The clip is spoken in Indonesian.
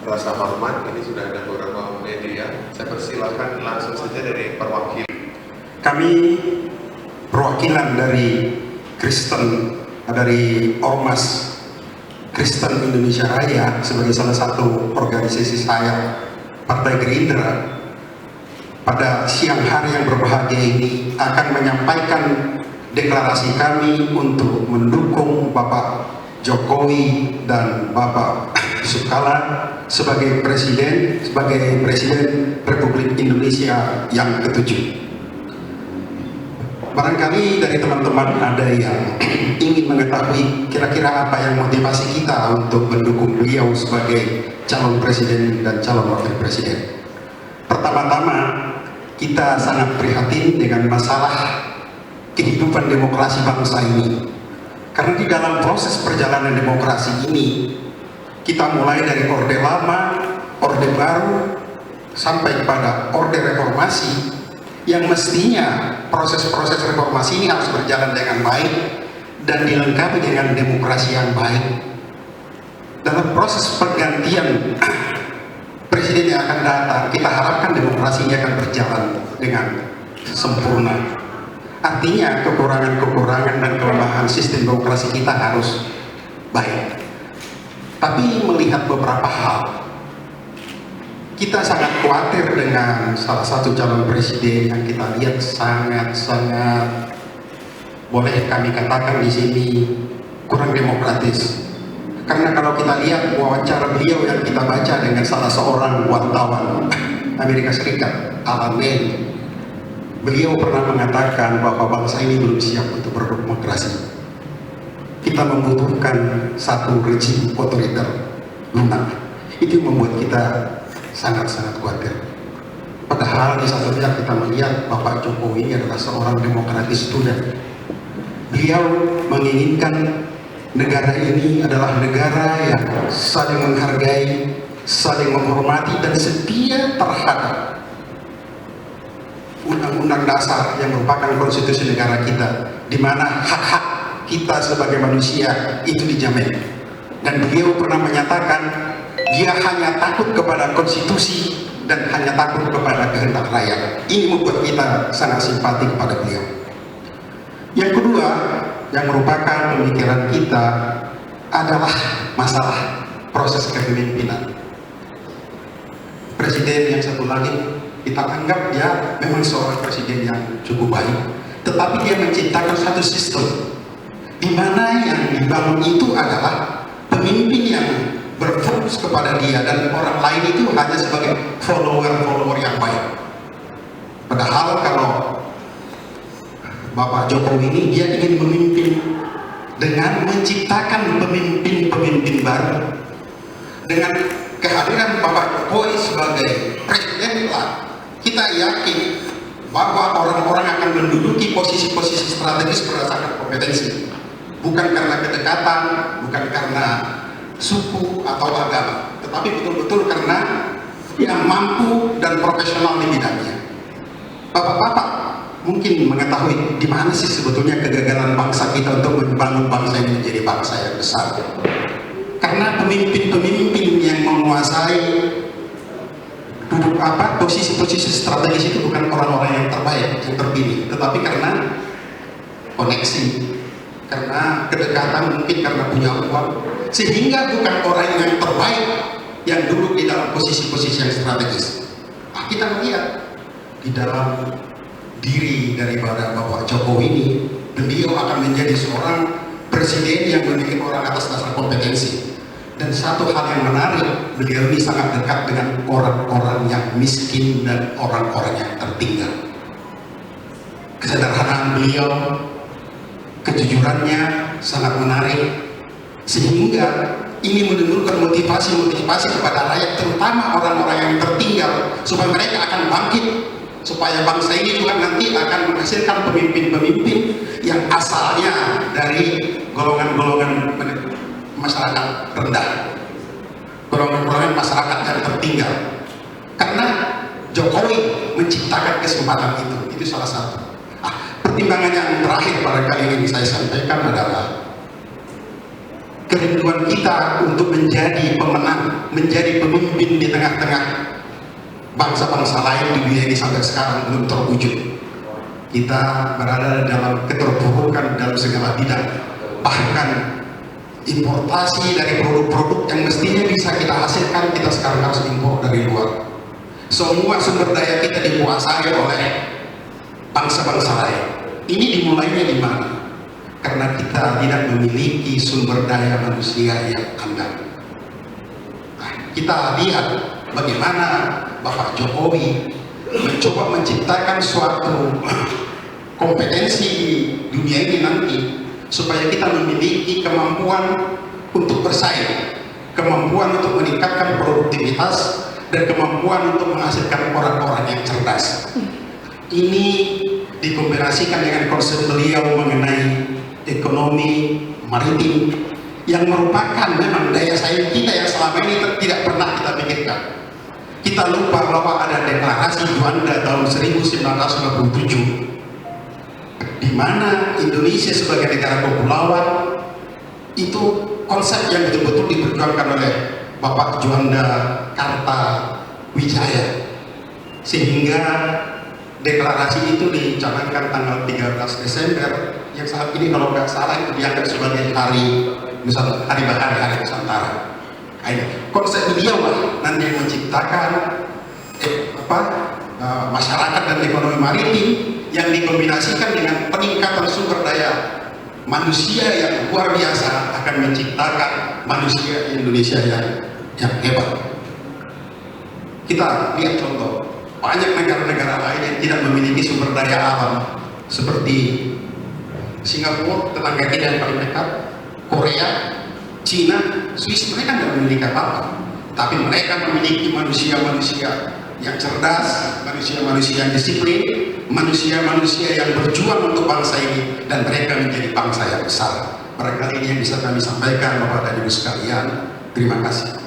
Rasa hormat, ini sudah ada beberapa media. Saya persilahkan langsung saja dari perwakilan. Kami perwakilan dari Kristen, dari Ormas Kristen Indonesia Raya sebagai salah satu organisasi saya, Partai Gerindra, pada siang hari yang berbahagia ini akan menyampaikan deklarasi kami untuk mendukung Bapak Jokowi dan Bapak Yusuf Kalla sebagai Presiden Republik Indonesia yang ke-7. Barangkali dari teman-teman ada yang ingin mengetahui kira-kira apa yang motivasi kita untuk mendukung beliau sebagai calon presiden dan calon wakil presiden. Pertama-tama, kita sangat prihatin dengan masalah kehidupan demokrasi bangsa ini. Karena di dalam proses perjalanan demokrasi ini, kita mulai dari orde lama, orde baru, sampai kepada orde reformasi, yang mestinya proses-proses reformasi ini harus berjalan dengan baik dan dilengkapi dengan demokrasi yang baik. Dalam proses pergantian presiden yang akan datang, kita harapkan demokrasinya akan berjalan dengan sempurna. Artinya kekurangan-kekurangan dan kelemahan sistem demokrasi kita harus baik. Tapi melihat beberapa hal, kita sangat khawatir dengan salah satu calon presiden yang kita lihat sangat boleh kami katakan di sini kurang demokratis. Karena kalau kita lihat wawancara beliau yang kita baca dengan salah seorang wartawan Amerika Serikat, Alan May, beliau pernah mengatakan bahwa bangsa ini belum siap untuk berdemokrasi. Kita membutuhkan satu rejim otoriter lunak. Itu membuat kita sangat-sangat khawatir. Padahal di satu pihak kita melihat Bapak Jokowi ini adalah seorang demokratis student. Beliau menginginkan negara ini adalah negara yang saling menghargai, saling menghormati dan setia terhadap undang-undang dasar yang merupakan konstitusi negara kita, di mana hak-hak kita sebagai manusia itu dijamin. Dan beliau pernah menyatakan dia hanya takut kepada konstitusi dan hanya takut kepada kehendak rakyat. Ini membuat kita sangat simpati kepada beliau. Yang kedua, yang merupakan pemikiran kita adalah masalah proses kepemimpinan. Presiden yang satu lagi kita anggap dia memang seorang presiden yang cukup baik, tetapi dia menciptakan satu sistem di mana yang dibangun itu adalah pemimpin yang berfokus kepada dia dan orang lain itu hanya sebagai follower yang baik. Padahal kalau Bapak Jokowi ini dia ingin memimpin dengan menciptakan pemimpin-pemimpin baru. Dengan kehadiran Bapak Jokowi sebagai presiden, kita yakin bahwa orang-orang akan menduduki posisi-posisi strategis berdasarkan kompetensi, bukan karena kedekatan, bukan karena suku atau agama, tetapi betul-betul karena dia mampu dan profesional di bidangnya. Bapak-bapak mungkin mengetahui di mana sih sebetulnya kegagalan bangsa kita untuk membangun bangsa ini menjadi bangsa yang besar. Karena pemimpin-pemimpin yang menguasai duduk posisi-posisi strategis itu bukan orang-orang yang terbaik, yang terpilih, tetapi karena koneksi, karena kedekatan, mungkin karena punya uang, sehingga bukan orang yang terbaik yang duduk di dalam posisi-posisi yang strategis. Kita melihat di dalam diri daripada Bapak Jokowi ini, beliau akan menjadi seorang presiden yang memiliki orang atas dasar kompetensi. Dan satu hal yang menarik, beliau ini sangat dekat dengan orang-orang yang miskin dan orang-orang yang tertinggal. Kesederhanaan beliau, kejujurannya sangat menarik, sehingga ini menimbulkan motivasi kepada rakyat, terutama orang-orang yang tertinggal, supaya mereka akan bangkit, supaya bangsa ini juga nanti akan menghasilkan pemimpin-pemimpin yang asalnya dari golongan-golongan masyarakat rendah, golongan-golongan masyarakat yang tertinggal. Karena Jokowi menciptakan kesempatan itu salah satu. pertimbangan yang terakhir barangkali ingin saya sampaikan adalah kerinduan kita untuk menjadi pemenang, menjadi pemimpin di tengah-tengah bangsa-bangsa lain di dunia ini sampai sekarang belum terwujud. Kita berada dalam keterpurukan dalam segala bidang, bahkan importasi dari produk-produk yang mestinya bisa kita hasilkan, kita sekarang harus impor dari luar. Semua sumber daya kita dikuasai oleh bangsa-bangsa lain. Ini dimulainya di mana? Karena kita tidak memiliki sumber daya manusia yang andal. Nah, kita lihat bagaimana Bapak Jokowi mencoba menciptakan suatu kompetensi di dunia ini nanti supaya kita memiliki kemampuan untuk bersaing, kemampuan untuk meningkatkan produktivitas, dan kemampuan untuk menghasilkan orang-orang yang cerdas. Ini dikombinasikan dengan konsep beliau mengenai ekonomi maritim yang merupakan memang daya saing kita yang selama ini tidak pernah kita pikirkan. Kita lupa bahwa ada deklarasi Juanda tahun 1957 di mana Indonesia sebagai negara kepulauan itu konsep yang betul-betul diperjuangkan oleh Bapak Juanda Kartawijaya, sehingga deklarasi itu dicanangkan tanggal 13 Desember yang saat ini kalau nggak salah itu dianggap sebagai hari bahari, hari Nusantara. Konsep beliau lah nanti yang menciptakan masyarakat dan ekonomi maritim yang dikombinasikan dengan peningkatan sumber daya manusia yang luar biasa akan menciptakan manusia Indonesia yang hebat. Kita lihat contoh, banyak negara-negara lain yang tidak memiliki sumber daya alam seperti Singapura, tetangga kita yang paling dekat, Korea, Cina, Swiss, mereka tidak memiliki apa-apa, tapi mereka memiliki manusia-manusia yang cerdas, manusia-manusia yang disiplin, manusia-manusia yang berjuang untuk bangsa ini, dan mereka menjadi bangsa yang besar. Barangkali ini yang bisa kami sampaikan Bapak dan Ibu sekalian. Terima kasih.